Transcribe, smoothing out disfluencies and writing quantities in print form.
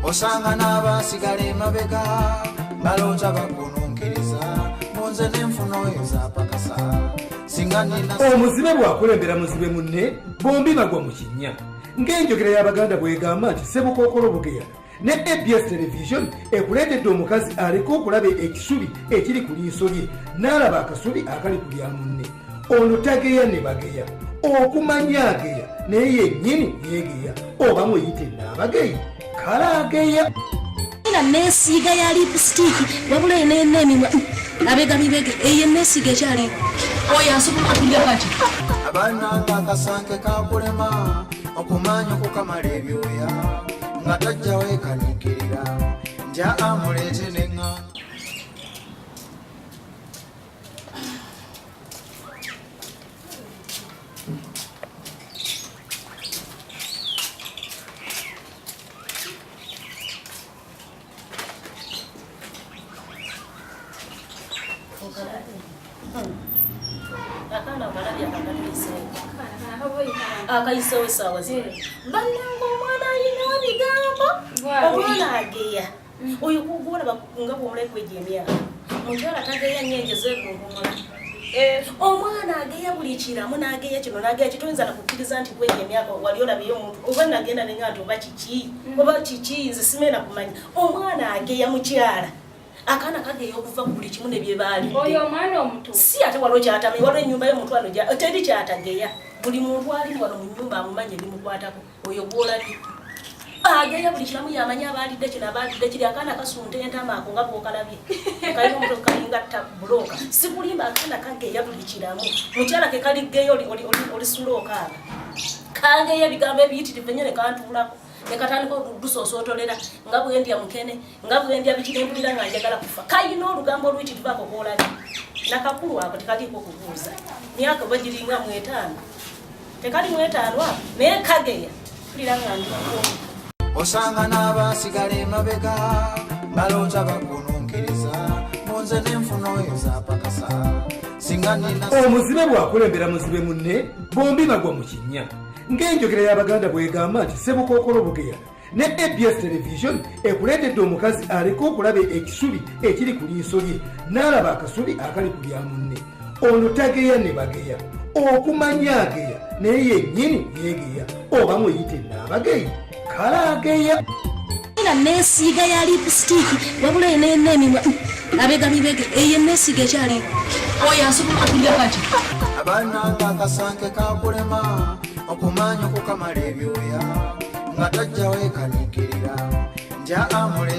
osanga n'abasigala emabega balowooza bakunuukiriza munze n'enfuno eyo zapakasa singa nina omuzibe bw'akulembera muzibe munne bombi bagwa mu kinnya ng'enjogera y'abaganda bw'egamba nti Ssebukookolo Bugeya ne ABS television ekuleetedde omukazi aliko okulaba ekisubi ekiri ku liiso lye n'alaba akasubi akali ku lya munne ono tageya ne bageya okumanya ageya naye yennyini yeegeya oba muyite n'abageyi kale ageya ina nesiiga ya lipstick wabula en'emimwa abega bibege eyo nesiiga ekyali oyo asobola okulya kati abananga akasanke kakulema okumanya okukamala ebyoya nga tajja weekaniikirira nja amuleete neŋŋa akaisewo esaawa zino bannanga omwana ayina bigambo omwana ageya oyo kugulaba nga bwomulaiku egyo emyaka mukyala tageya nnyo zegunkumula omwana ageya buli kiramu n'ageya kino n'ageya kitoyinza nakukkiriza nti kwegyo emyaka wali olabeyo omuntu oba nagenda nenga nti oba kiki nze simeena kumanya omwana ageya mukyala akaana kageya okuva ku buli kimu nebyebaali oyo omwana omuto si ate waliwo kyatame waliwo ennyumba y'omutwalo teri kyatageya buli muntu ali wano mu nnyumba amumanye limukwatako oyo gwolabye ageya buli kiramu yamanya abaalidde kino abaalidde kiri akaana kasunta entama ako nga bwokalabye kalina omuto kalinga buloka sikulimba akaana kageya buli kiramu mukyala ke kaligeyo olisula okaana kangeya ebigambo ebiyitirivu ennyo ne kantuulako nekatandika olusosootolera nga bwendya mukene nga bwendya bikirembulira nga njagala kufa kayina olugambo oluyitirivu ako koolabye nakakulu ako tekaliiko kubuuza myaka oba giringa mu 5 tekali mu 5 naye kageya kulira nga ndikoo osanga n'abasigala emabega balowooza bakunuukiriza munze n'enfuno eyo zapakasa singa nina omuzibe bw'akulembera muzibe munne bombi bagwa mu kinnya ng'enjogera y'abaganda bw'egamba nti Ssebukookolo Bugeya ne ABS television ekuleetedde omukazi aliko okulaba ekisubi ekiri ku liiso lye n'alaba akasubi akali ku lya munne ono tageya ne bageya okumanya ageya naye yennyini yeegeya oba muyite n'abageyi kale ageya ina nesiiga ya lipstick wabula en'emimwa abega bibege eyo nesiiga ekyali oyo asobola okulya kati abananga akasanke kakulema okumanya okukamala ebyoya nga tajja weekaniikirira nja amule